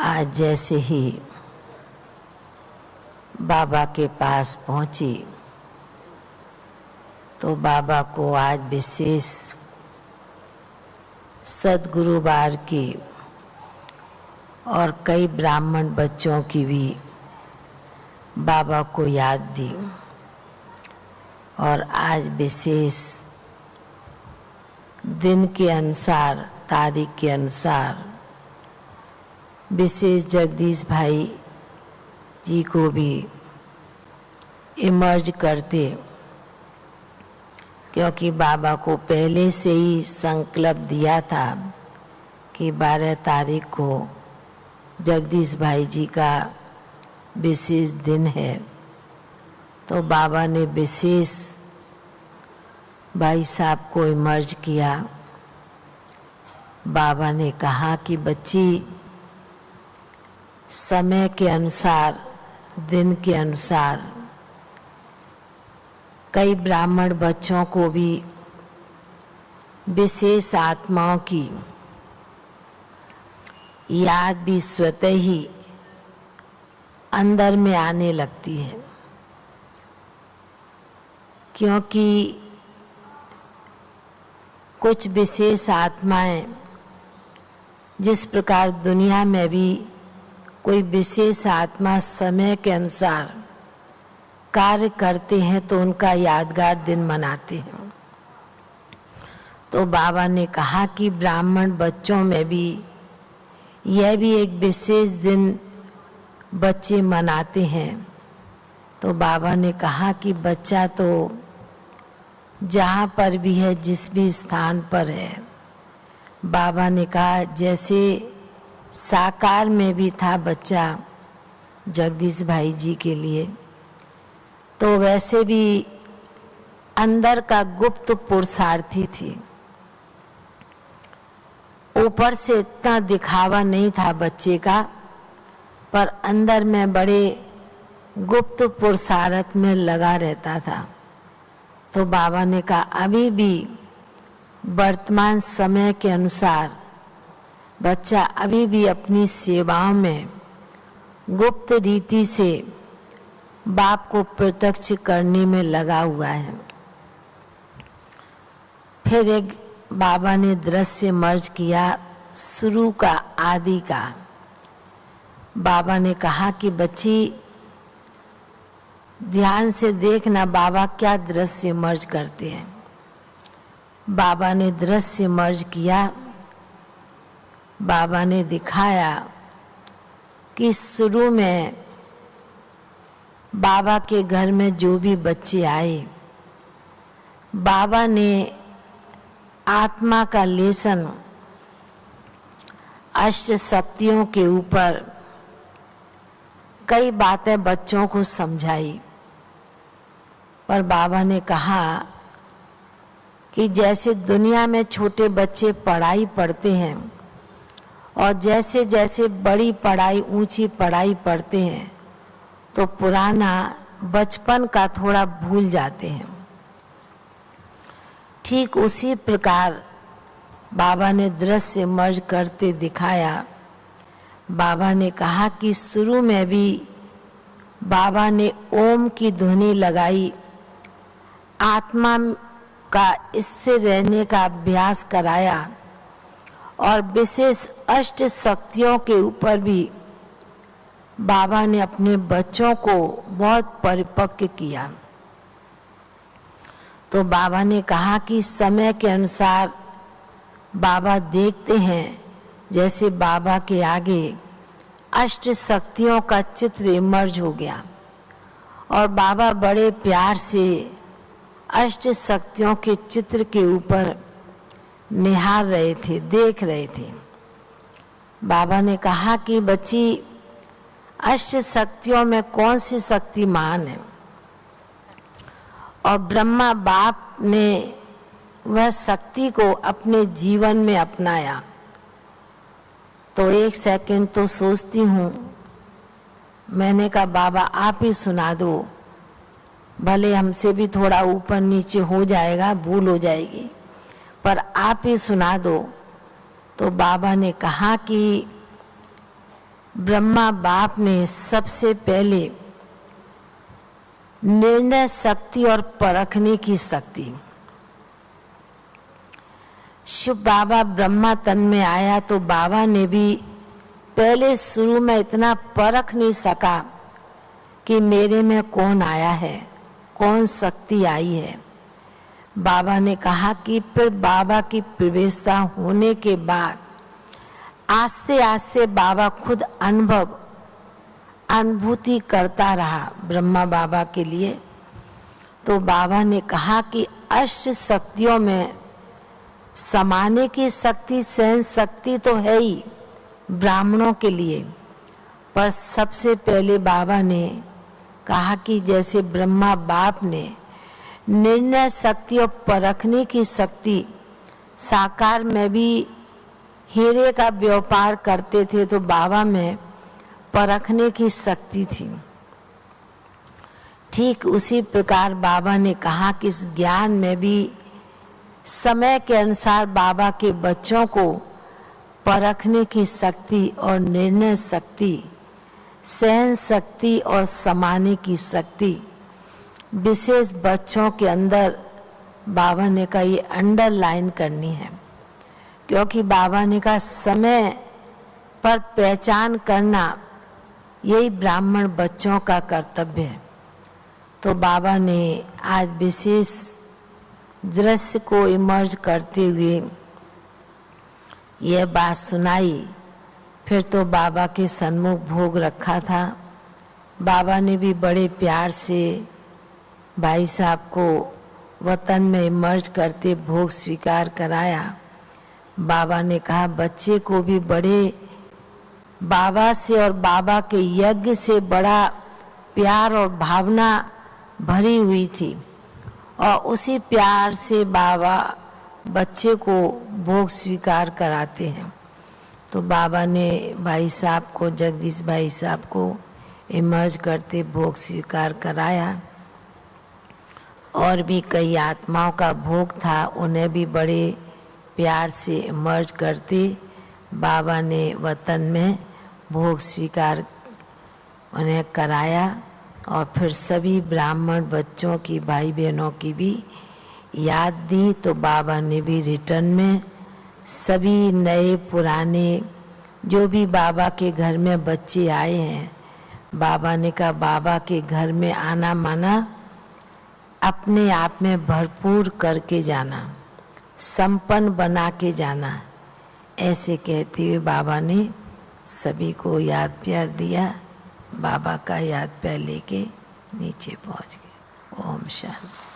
आज जैसे ही बाबा के पास पहुंची तो बाबा को आज विशेष सद्गुरुवार की और कई ब्राह्मण बच्चों की भी बाबा को याद दी। और आज विशेष दिन के अनुसार, तारीख के अनुसार विशेष जगदीश भाई जी को भी इमर्ज करते, क्योंकि बाबा को पहले से ही संकल्प दिया था कि 12 तारीख को जगदीश भाई जी का विशेष दिन है। तो बाबा ने विशेष भाई साहब को इमर्ज किया। बाबा ने कहा कि बच्ची, समय के अनुसार, दिन के अनुसार कई ब्राह्मण बच्चों को भी विशेष आत्माओं की याद भी स्वतः ही अंदर में आने लगती है, क्योंकि कुछ विशेष आत्माएं जिस प्रकार दुनिया में भी कोई विशेष आत्मा समय के अनुसार कार्य करते हैं तो उनका यादगार दिन मनाते हैं। तो बाबा ने कहा कि ब्राह्मण बच्चों में भी यह भी एक विशेष दिन बच्चे मनाते हैं। तो बाबा ने कहा कि बच्चा तो जहाँ पर भी है, जिस भी स्थान पर है, बाबा ने कहा जैसे साकार में भी था बच्चा जगदीश भाई जी के लिए, तो वैसे भी अंदर का गुप्त पुरुषार्थी थी। ऊपर से इतना दिखावा नहीं था बच्चे का, पर अंदर में बड़े गुप्त पुरुषार्थ में लगा रहता था। तो बाबा ने कहा अभी भी वर्तमान समय के अनुसार बच्चा अभी भी अपनी सेवाओं में गुप्त रीति से बाप को प्रत्यक्ष करने में लगा हुआ है। फिर एक बाबा ने दृश्य मर्ज किया, शुरू का, आदि का। बाबा ने कहा कि बच्ची ध्यान से देखना बाबा क्या दृश्य मर्ज करते हैं। बाबा ने दृश्य मर्ज किया। बाबा ने दिखाया कि शुरू में बाबा के घर में जो भी बच्चे आए, बाबा ने आत्मा का लेसन अष्ट शक्तियों के ऊपर कई बातें बच्चों को समझाई। पर बाबा ने कहा कि जैसे दुनिया में छोटे बच्चे पढ़ाई पढ़ते हैं और जैसे जैसे बड़ी पढ़ाई, ऊंची पढ़ाई पढ़ते हैं तो पुराना बचपन का थोड़ा भूल जाते हैं, ठीक उसी प्रकार बाबा ने दृश्य मर्ज करते दिखाया। बाबा ने कहा कि शुरू में भी बाबा ने ओम की ध्वनि लगाई, आत्मा का स्थिर रहने का अभ्यास कराया और विशेष अष्ट शक्तियों के ऊपर भी बाबा ने अपने बच्चों को बहुत परिपक्व किया। तो बाबा ने कहा कि समय के अनुसार बाबा देखते हैं जैसे बाबा के आगे अष्ट शक्तियों का चित्र इमर्ज हो गया और बाबा बड़े प्यार से अष्ट शक्तियों के चित्र के ऊपर निहार रहे थे, देख रहे थे। बाबा ने कहा कि बच्ची, अष्ट शक्तियों में कौन सी शक्ति महान है? और ब्रह्मा बाप ने वह शक्ति को अपने जीवन में अपनाया। तो एक सेकंड तो सोचती हूँ, मैंने कहा बाबा आप ही सुना दो, भले हमसे भी थोड़ा ऊपर नीचे हो जाएगा, भूल हो जाएगी, पर आप ही सुना दो। तो बाबा ने कहा कि ब्रह्मा बाप ने सबसे पहले निर्णय शक्ति और परखने की शक्ति, शिव बाबा ब्रह्मा तन में आया तो बाबा ने भी पहले शुरू में इतना परख नहीं सका कि मेरे में कौन आया है, कौन शक्ति आई है। बाबा ने कहा कि फिर बाबा की प्रवेशता होने के बाद आस्ते आस्ते बाबा खुद अनुभूति करता रहा ब्रह्मा बाबा के लिए। तो बाबा ने कहा कि अष्ट शक्तियों में समाने की शक्ति, सहन शक्ति तो है ही ब्राह्मणों के लिए, पर सबसे पहले बाबा ने कहा कि जैसे ब्रह्मा बाप ने निर्णय शक्ति और परखने की शक्ति, साकार में भी हीरे का व्यापार करते थे तो बाबा में परखने की शक्ति थी। ठीक उसी प्रकार बाबा ने कहा कि इस ज्ञान में भी समय के अनुसार बाबा के बच्चों को परखने की शक्ति और निर्णय शक्ति, सहन शक्ति और समाने की शक्ति विशेष बच्चों के अंदर बाबा ने कहा ये अंडरलाइन करनी है, क्योंकि बाबा ने कहा समय पर पहचान करना यही ब्राह्मण बच्चों का कर्तव्य है। तो बाबा ने आज विशेष दृश्य को इमर्ज करते हुए यह बात सुनाई। फिर तो बाबा के सन्मुख भोग रखा था। बाबा ने भी बड़े प्यार से भाई साहब को वतन में इमर्ज करते भोग स्वीकार कराया। बाबा ने कहा बच्चे को भी बड़े बाबा से और बाबा के यज्ञ से बड़ा प्यार और भावना भरी हुई थी, और उसी प्यार से बाबा बच्चे को भोग स्वीकार कराते हैं। तो बाबा ने भाई साहब को, जगदीश भाई साहब को इमर्ज करते भोग स्वीकार कराया। और भी कई आत्माओं का भोग था, उन्हें भी बड़े प्यार से इमर्ज करते बाबा ने वतन में भोग स्वीकार उन्हें कराया। और फिर सभी ब्राह्मण बच्चों की, भाई बहनों की भी याद दी। तो बाबा ने भी रिटर्न में सभी नए पुराने जो भी बाबा के घर में बच्चे आए हैं, बाबा ने कहा बाबा के घर में आना माना अपने आप में भरपूर करके जाना, संपन्न बना के जाना। ऐसे कहते हुए बाबा ने सभी को याद प्यार दिया। बाबा का याद प्यार लेके नीचे पहुंच गए। ओम शांति।